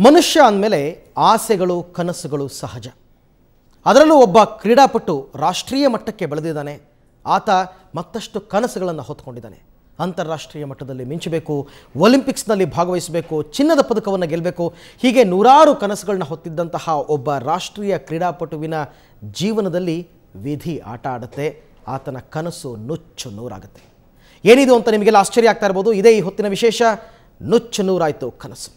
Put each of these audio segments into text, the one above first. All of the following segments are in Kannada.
ಮನುಷ್ಯ ಅಂದಮೇಲೆ ಆಸೆಗಳು ಕನಸುಗಳು ಸಹಜ. ಅದರಲ್ಲೂ ಒಬ್ಬ ಕ್ರೀಡಾಪಟು ರಾಷ್ಟ್ರೀಯ ಮಟ್ಟಕ್ಕೆ ಬೆಳೆದಿದ್ದಾನೆ. ಆತ ಮತ್ತಷ್ಟು ಕನಸುಗಳನ್ನು ಹೊತ್ತುಕೊಂಡಿದ್ದಾನೆ. ಅಂತಾರಾಷ್ಟ್ರೀಯ ಮಟ್ಟದಲ್ಲಿ ಮಿಂಚಬೇಕು, ಒಲಿಂಪಿಕ್ಸ್ನಲ್ಲಿ ಭಾಗವಹಿಸಬೇಕು, ಚಿನ್ನದ ಪದಕವನ್ನು ಗೆಲ್ಲಬೇಕು, ಹೀಗೆ ನೂರಾರು ಕನಸುಗಳನ್ನ ಹೊತ್ತಿದ್ದಂತಹ ಒಬ್ಬ ರಾಷ್ಟ್ರೀಯ ಕ್ರೀಡಾಪಟುವಿನ ಜೀವನದಲ್ಲಿ ವಿಧಿ ಆಟ ಆಡುತ್ತೆ. ಆತನ ಕನಸು ನುಚ್ಚು ನೂರಾಗುತ್ತೆ. ಏನಿದು ಅಂತ ನಿಮಗೆಲ್ಲ ಆಶ್ಚರ್ಯ ಆಗ್ತಾ ಇರ್ಬೋದು. ಇದೇ ಈ ಹೊತ್ತಿನ ವಿಶೇಷ. ನುಚ್ಚು ನೂರಾಯಿತು ಕನಸು.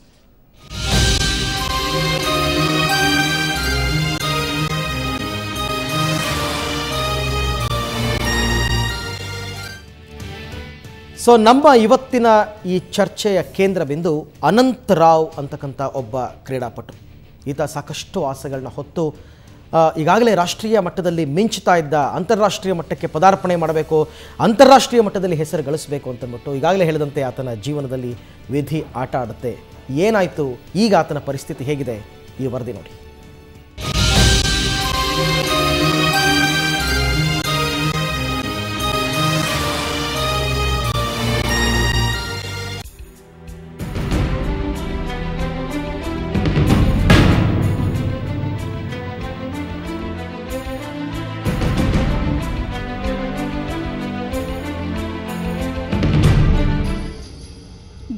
ನಮ್ಮ ಇವತ್ತಿನ ಈ ಚರ್ಚೆಯ ಕೇಂದ್ರ ಬಿಂದು ಅನಂತ್ ರಾವ್ ಅಂತಕ್ಕಂಥ ಒಬ್ಬ ಕ್ರೀಡಾಪಟು. ಈತ ಸಾಕಷ್ಟು ಆಸೆಗಳನ್ನ ಹೊತ್ತು ಈಗಾಗಲೇ ರಾಷ್ಟ್ರೀಯ ಮಟ್ಟದಲ್ಲಿ ಮಿಂಚ್ತಾ ಇದ್ದ. ಅಂತಾರಾಷ್ಟ್ರೀಯ ಮಟ್ಟಕ್ಕೆ ಪದಾರ್ಪಣೆ ಮಾಡಬೇಕು, ಅಂತಾರಾಷ್ಟ್ರೀಯ ಮಟ್ಟದಲ್ಲಿ ಹೆಸರು ಗಳಿಸಬೇಕು ಅಂತಂದ್ಬಿಟ್ಟು ಈಗಾಗಲೇ ಹೇಳಿದಂತೆ ಆತನ ಜೀವನದಲ್ಲಿ ವಿಧಿ ಆಟ ಆಡುತ್ತೆ. ಏನಾಯಿತು, ಈಗ ಆತನ ಪರಿಸ್ಥಿತಿ ಹೇಗಿದೆ, ಈ ವರದಿ ನೋಡಿ.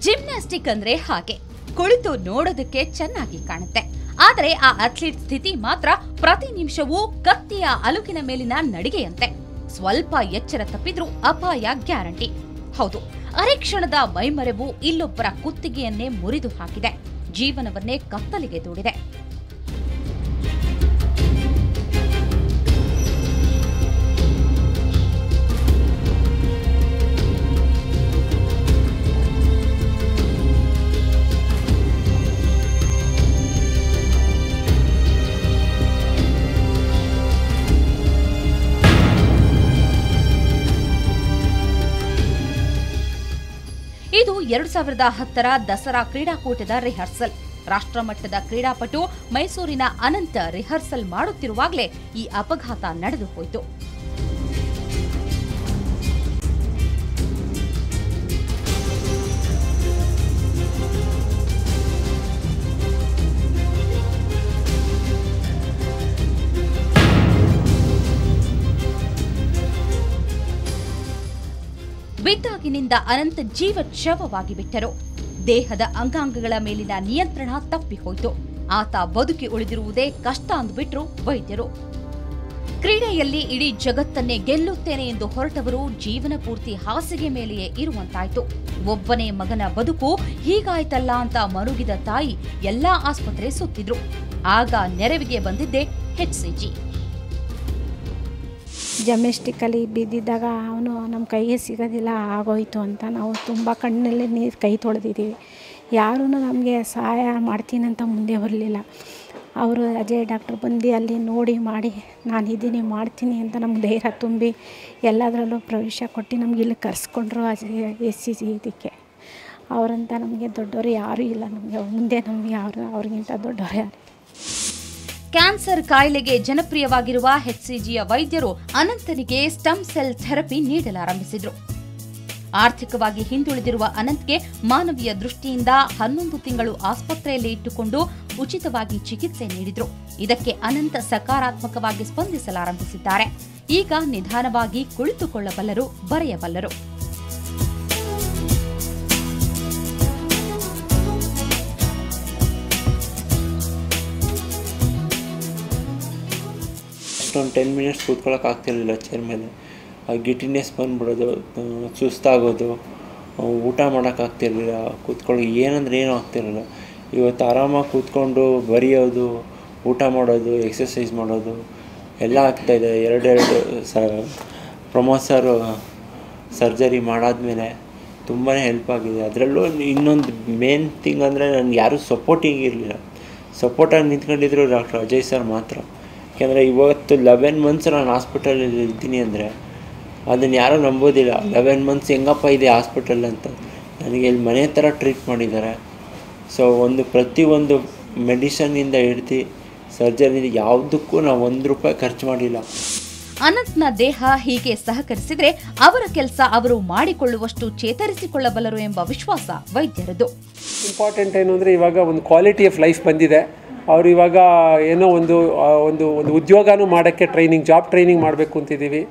ಜಿಮ್ನಾಸ್ಟಿಕ್ ಅಂದ್ರೆ ಹಾಗೆ ಕುಳಿತು ನೋಡೋದಕ್ಕೆ ಚೆನ್ನಾಗಿ ಕಾಣುತ್ತೆ. ಆದರೆ ಆ ಅಥ್ಲೀಟ್ ಸ್ಥಿತಿ ಮಾತ್ರ ಪ್ರತಿ ನಿಮಿಷವೂ ಕತ್ತಿಯ ಅಲುಕಿನ ಮೇಲಿನ ನಡಿಗೆಯಂತೆ. ಸ್ವಲ್ಪ ಎಚ್ಚರ ತಪ್ಪಿದ್ರೂ ಅಪಾಯ ಗ್ಯಾರಂಟಿ. ಹೌದು, ಅರೆ ಕ್ಷಣದ ಮೈಮರೆವು ಇಲ್ಲೊಬ್ಬರ ಕುತ್ತಿಗೆಯನ್ನೇ ಮುರಿದು ಹಾಕಿದೆ, ಜೀವನವನ್ನೇ ಕತ್ತಲಿಗೆ ದೂಡಿದೆ. ಇದು 2010ರ ದಸರಾ ಕ್ರೀಡಾಕೂಟದ ರಿಹರ್ಸಲ್. ರಾಷ್ಟ್ರಮಟ್ಟದ ಕ್ರೀಡಾಪಟು ಮೈಸೂರಿನ ಅನಂತ್ ರಿಹರ್ಸಲ್ ಮಾಡುತ್ತಿರುವಾಗಲೇ ಈ ಅಪಘಾತ ನಡೆದು ಹೋಯಿತು. ಬಿದ್ದಾಗಿನಿಂದ ಅನಂತ್ ಜೀವಚ್ಛವವಾಗಿ ಬಿಟ್ಟರು. ದೇಹದ ಅಂಗಾಂಗಗಳ ಮೇಲಿನ ನಿಯಂತ್ರಣ ತಪ್ಪಿ ಹೋಯಿತು. ಆತ ಬದುಕಿ ಉಳಿದಿರುವುದೇ ಕಷ್ಟ ಅಂದುಬಿಟ್ರು ವೈದ್ಯರು. ಕ್ರೀಡೆಯಲ್ಲಿ ಇಡೀ ಜಗತ್ತನ್ನೇ ಗೆಲ್ಲುತ್ತೇನೆ ಎಂದು ಹೊರಟವರು ಜೀವನ ಪೂರ್ತಿ ಹಾಸಿಗೆ ಮೇಲೆಯೇ ಇರುವಂತಾಯ್ತು. ಒಬ್ಬನೇ ಮಗನ ಬದುಕು ಹೀಗಾಯ್ತಲ್ಲ ಅಂತ ಮರುಗಿದ ತಾಯಿ ಎಲ್ಲಾ ಆಸ್ಪತ್ರೆ ಸುತ್ತಿದ್ರು. ಆಗ ನೆರವಿಗೆ ಬಂದಿದ್ದೆ HCG. ಜಿಮ್ನಾಸ್ಟಿಕ್ಕಲ್ಲಿ ಬಿದ್ದಿದ್ದಾಗ ಅವನು ನಮ್ಮ ಕೈಗೆ ಸಿಗೋದಿಲ್ಲ, ಆಗೋಯ್ತು ಅಂತ ನಾವು ತುಂಬ ಕಣ್ಣಲ್ಲಿ ನೀರು ಕೈ ತೊಳೆದಿದ್ದೀವಿ. ಯಾರೂ ನಮಗೆ ಸಹಾಯ ಮಾಡ್ತೀನಿ ಅಂತ ಮುಂದೆ ಬರಲಿಲ್ಲ. ಅವರು ಅಜಯ್ ಡಾಕ್ಟ್ರು ಬಂದು ಅಲ್ಲಿ ನೋಡಿ ಮಾಡಿ ನಾನಿದ್ದೀನಿ ಮಾಡ್ತೀನಿ ಅಂತ ನಮ್ಗೆ ಧೈರ್ಯ ತುಂಬಿ ಎಲ್ಲದರಲ್ಲೂ ಪ್ರವೇಶ ಕೊಟ್ಟು ನಮ್ಗೆ ಇಲ್ಲಿ ಕರೆಸ್ಕೊಂಡ್ರು. HCG ಇದಕ್ಕೆ ಅವರಂತ ನಮಗೆ ದೊಡ್ಡವರು ಯಾರೂ ಇಲ್ಲ. ನಮಗೆ ಮುಂದೆ ನಮಗೆ ಅವ್ರಿಗಿಂತ ದೊಡ್ಡವರು ಯಾರು. ಕ್ಯಾನ್ಸರ್ ಕಾಯಿಲೆಗೆ ಜನಪ್ರಿಯವಾಗಿರುವ HCGಯ ವೈದ್ಯರು ಅನಂತನಿಗೆ ಸ್ಟಮ್ ಸೆಲ್ ಥೆರಪಿ ನೀಡಲಾರಂಭಿಸಿದ್ರು. ಆರ್ಥಿಕವಾಗಿ ಹಿಂದುಳಿದಿರುವ ಅನಂತ್ಗೆ ಮಾನವೀಯ ದೃಷ್ಟಿಯಿಂದ 11 ತಿಂಗಳು ಆಸ್ಪತ್ರೆಯಲ್ಲಿ ಇಟ್ಟುಕೊಂಡು ಉಚಿತವಾಗಿ ಚಿಕಿತ್ಸೆ ನೀಡಿದ್ರು. ಇದಕ್ಕೆ ಅನಂತ್ ಸಕಾರಾತ್ಮಕವಾಗಿ ಸ್ಪಂದಿಸಲಾರಂಭಿಸಿದ್ದಾರೆ. ಈಗ ನಿಧಾನವಾಗಿ ಕುಳಿತುಕೊಳ್ಳಬಲ್ಲರು, ಬರೆಯಬಲ್ಲರು. ಒಂದು 10 ಮಿನಿಟ್ಸ್ ಕೂತ್ಕೊಳ್ಳೋಕೆ ಆಗ್ತಿರಲಿಲ್ಲ ಚೇರ್ ಮೇಲೆ. ಆ ಗಿಟಿನೆಸ್ ಬಂದ್ಬಿಡೋದು, ಸುಸ್ತಾಗೋದು, ಊಟ ಮಾಡೋಕ್ಕಾಗ್ತಿರ್ಲಿಲ್ಲ, ಕೂತ್ಕೊಳ್ಳಿ ಏನಂದ್ರೆ ಏನೂ ಆಗ್ತಿರಲಿಲ್ಲ. ಇವತ್ತು ಆರಾಮಾಗಿ ಕೂತ್ಕೊಂಡು ಬರೆಯೋದು, ಊಟ ಮಾಡೋದು, ಎಕ್ಸಸೈಸ್ ಮಾಡೋದು ಎಲ್ಲ ಆಗ್ತಾಯಿದೆ. ಎರಡು ಪ್ರಮೋದ್ ಸರ್ಜರಿ ಮಾಡಾದ್ಮೇಲೆ ತುಂಬಾ ಹೆಲ್ಪ್ ಆಗಿದೆ. ಅದರಲ್ಲೂ ಇನ್ನೊಂದು ಮೇನ್ ಥಿಂಗ್ ಅಂದರೆ ನನಗೆ ಯಾರೂ ಸಪೋರ್ಟಿಂಗ್ ಇರಲಿಲ್ಲ. ಸಪೋರ್ಟಾಗಿ ನಿಂತ್ಕೊಂಡಿದ್ರು ಡಾಕ್ಟರ್ ಅಜಯ್ ಸರ್ ಮಾತ್ರ. ಯಾಕೆಂದರೆ ಇವತ್ತು 11 ಮಂತ್ಸ್ ನಾನು ಹಾಸ್ಪಿಟಲಲ್ಲಿ ಇದ್ದೀನಿ ಅಂದರೆ ಅದನ್ನು ಯಾರೂ ನಂಬೋದಿಲ್ಲ. 11 ಮಂತ್ಸ್ ಹೆಂಗಪ್ಪ ಇದೆ ಹಾಸ್ಪಿಟಲ್ ಅಂತ. ನನಗೆ ಇಲ್ಲಿ ಮನೆ ಥರ ಟ್ರೀಟ್ ಮಾಡಿದ್ದಾರೆ. ಸೊ ಪ್ರತಿಯೊಂದು ಮೆಡಿಸನ್ನಿಂದ ಹಿಡ್ದು ಸರ್ಜರಿ ಯಾವುದಕ್ಕೂ ನಾವು ₹1 ಖರ್ಚು ಮಾಡಿಲ್ಲ. ಅನಂತ್ನ ದೇಹ ಹೀಗೆ ಸಹಕರಿಸಿದ್ರೆ ಅವರ ಕೆಲಸ ಅವರು ಮಾಡಿಕೊಳ್ಳುವಷ್ಟು ಚೇತರಿಸಿಕೊಳ್ಳಬಲ್ಲರು ಎಂಬ ವಿಶ್ವಾಸ ವೈದ್ಯರದು. ಇಂಪಾರ್ಟೆಂಟ್ ಏನು ಅಂದರೆ ಇವಾಗ ಒಂದು ಕ್ವಾಲಿಟಿ ಆಫ್ ಲೈಫ್ ಬಂದಿದೆ. ಅವರು ಇವಾಗ ಏನೋ ಒಂದು ಒಂದು ಒಂದು ಉದ್ಯೋಗನೂ ಮಾಡೋಕ್ಕೆ ಜಾಬ್ ಟ್ರೈನಿಂಗ್ ಮಾಡಬೇಕು ಅಂತಿದ್ದೀವಿ.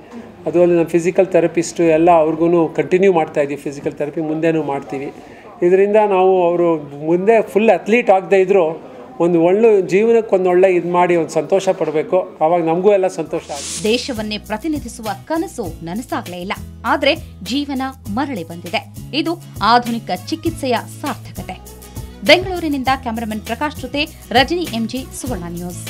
ಅದು ಅಲ್ಲಿ ನಮ್ಮ ಫಿಸಿಕಲ್ ಥೆರಪಿಸ್ಟು ಎಲ್ಲ ಅವ್ರಿಗೂ ಕಂಟಿನ್ಯೂ ಮಾಡ್ತಾಯಿದ್ದೀವಿ. ಫಿಸಿಕಲ್ ಥೆರಪಿ ಮುಂದೆನೂ ಮಾಡ್ತೀವಿ. ಇದರಿಂದ ನಾವು ಅವರು ಮುಂದೆ ಫುಲ್ ಅಥ್ಲೀಟ್ ಆಗದೇ ಇದ್ದರೂ ಒಂದು ಒಳ್ಳೆ ಜೀವನಕ್ಕೆ ಒಂದೊಳ್ಳೆ ಇದು ಮಾಡಿ ಒಂದು ಸಂತೋಷ ಪಡಬೇಕು. ಆವಾಗ ನಮಗೂ ಎಲ್ಲ ಸಂತೋಷ ಆಗುತ್ತೆ. ದೇಶವನ್ನೇ ಪ್ರತಿನಿಧಿಸುವ ಕನಸು ನನಸಾಗಲೇ ಇಲ್ಲ, ಆದರೆ ಜೀವನ ಮರಳಿ ಬಂದಿದೆ. ಇದು ಆಧುನಿಕ ಚಿಕಿತ್ಸೆಯ ಸಾರ್ಥಕತೆ. ಬೆಂಗಳೂರಿನಿಂದ ಕ್ಯಾಮರಾಮನ್ ಪ್ರಕಾಶ್ ಜೊತೆ ರಜನಿ ಎಂಜಿ, ಸುವರ್ಣ ನ್ಯೂಸ್.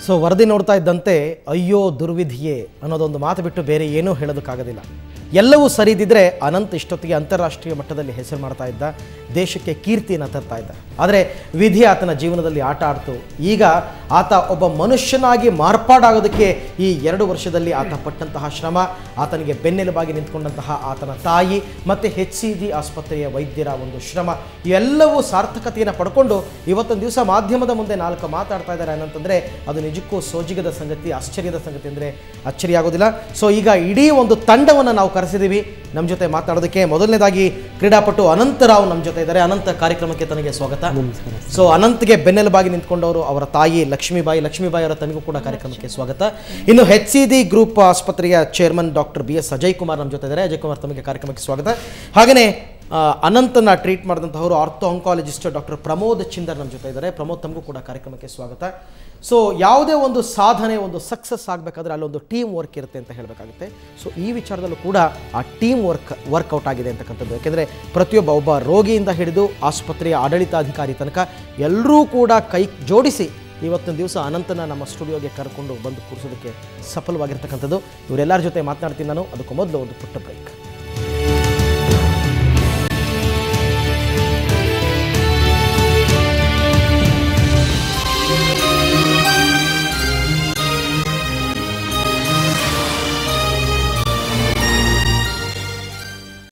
ಸೊ ವರದಿ ನೋಡ್ತಾ ಇದ್ದಂತೆ ಅಯ್ಯೋ ದುರ್ವಿಧಿಯೇ ಅನ್ನೋದೊಂದು ಮಾತು ಬಿಟ್ಟು ಬೇರೆ ಏನೂ ಹೇಳೋದಕ್ಕಾಗೋದಿಲ್ಲ. ಎಲ್ಲವೂ ಸರಿದಿದ್ರೆ ಅನಂತ್ ಇಷ್ಟೊತ್ತಿಗೆ ಅಂತಾರಾಷ್ಟ್ರೀಯ ಮಟ್ಟದಲ್ಲಿ ಹೆಸರು ಮಾಡ್ತಾ ಇದ್ದ, ದೇಶಕ್ಕೆ ಕೀರ್ತಿಯನ್ನು ತರ್ತಾ ಇದ್ದ. ಆದರೆ ವಿಧಿ ಆತನ ಜೀವನದಲ್ಲಿ ಆಟ ಆಡ್ತು. ಈಗ ಆತ ಒಬ್ಬ ಮನುಷ್ಯನಾಗಿ ಮಾರ್ಪಾಡಾಗೋದಕ್ಕೆ ಈ 2 ವರ್ಷದಲ್ಲಿ ಆತ ಪಟ್ಟಂತಹ ಶ್ರಮ, ಆತನಿಗೆ ಬೆನ್ನೆಲುಬಾಗಿ ನಿಂತ್ಕೊಂಡಂತಹ ಆತನ ತಾಯಿ ಮತ್ತು HCG ಆಸ್ಪತ್ರೆಯ ವೈದ್ಯರ ಒಂದು ಶ್ರಮ, ಇವೆಲ್ಲವೂ ಸಾರ್ಥಕತೆಯನ್ನು ಪಡ್ಕೊಂಡು ಇವತ್ತೊಂದು ದಿವಸ ಮಾಧ್ಯಮದ ಮುಂದೆ 4 ಮಾತಾಡ್ತಾ ಇದ್ದಾರೆ ಅನ್ನಂತಂದರೆ ಅದು ನಿಜಕ್ಕೂ ಸೋಜಿಗದ ಸಂಗತಿ, ಆಶ್ಚರ್ಯದ ಸಂಗತಿ ಅಂದರೆ ಅಚ್ಚರಿ ಆಗೋದಿಲ್ಲ. ಸೊ ಈಗ ಇಡೀ ಒಂದು ತಂಡವನ್ನು ನಾವು ಕರೆಸಿದ್ದೀವಿ ನಮ್ಮ ಜೊತೆ ಮಾತಾಡೋದಕ್ಕೆ. ಮೊದಲನೇದಾಗಿ ಕ್ರೀಡಾಪಟು ಅನಂತರಾವ್ ನಮ್ಮ ಜೊತೆ ಇದ್ದಾರೆ. ಅನಂತ, ಕಾರ್ಯಕ್ರಮಕ್ಕೆ ತನಗೆ ಸ್ವಾಗತ. ಸೊ ಅನಂತ್ಗೆ ಬೆನ್ನೆಲುಬಾಗಿ ನಿಂತ್ಕೊಂಡವರು ಅವರ ತಾಯಿ ಲಕ್ಷ್ಮೀಬಾಯಿ ಅವರ ತನಗೂ ಕೂಡ ಕಾರ್ಯಕ್ರಮಕ್ಕೆ ಸ್ವಾಗತ. ಇನ್ನು HCG ಗ್ರೂಪ್ ಆಸ್ಪತ್ರೆಯ chairman doctor BS Ajay Kumar ನಮ್ಮ ಜೊತೆ ಇದ್ದಾರೆ. ಅಜಯ್ ಕುಮಾರ್, ತಮಗೆ ಕಾರ್ಯಕ್ರಮಕ್ಕೆ ಸ್ವಾಗತ. ಹಾಗೆಯೇ ಅನಂತನ ಟ್ರೀಟ್ ಮಾಡಿದಂಥವರು ortho oncologist doctor Pramod Chindar ನಮ್ಮ ಜೊತೆ ಇದ್ದಾರೆ. ಪ್ರಮೋದ್, ತಮಗೂ ಕೂಡ ಕಾರ್ಯಕ್ರಮಕ್ಕೆ ಸ್ವಾಗತ. ಸೊ ಯಾವುದೇ ಒಂದು ಸಾಧನೆ, ಒಂದು ಸಕ್ಸಸ್ ಆಗಬೇಕಾದ್ರೆ ಅಲ್ಲೊಂದು ಟೀಮ್ ವರ್ಕ್ ಇರುತ್ತೆ ಅಂತ ಹೇಳಬೇಕಾಗುತ್ತೆ. ಸೊ ಈ ವಿಚಾರದಲ್ಲೂ ಕೂಡ ಆ ಟೀಮ್ ವರ್ಕೌಟ್ ಆಗಿದೆ ಅಂತಕ್ಕಂಥದ್ದು. ಯಾಕೆಂದರೆ ಒಬ್ಬ ರೋಗಿಯಿಂದ ಹಿಡಿದು ಆಸ್ಪತ್ರೆಯ ಆಡಳಿತಾಧಿಕಾರಿ ತನಕ ಎಲ್ಲರೂ ಕೂಡ ಕೈ ಜೋಡಿಸಿ ಇವತ್ತೊಂದು ದಿವಸ ಅನಂತನ ನಮ್ಮ ಸ್ಟುಡಿಯೋಗೆ ಕರ್ಕೊಂಡು ಬಂದು ಕೂರಿಸೋದಕ್ಕೆ ಸಫಲವಾಗಿರ್ತಕ್ಕಂಥದ್ದು. ಇವರೆಲ್ಲರ ಜೊತೆ ಮಾತನಾಡ್ತೀನಿ ನಾನು. ಅದಕ್ಕೂ ಮೊದಲು ಒಂದು ಪುಟ್ಟ ಬ್ರೇಕ್.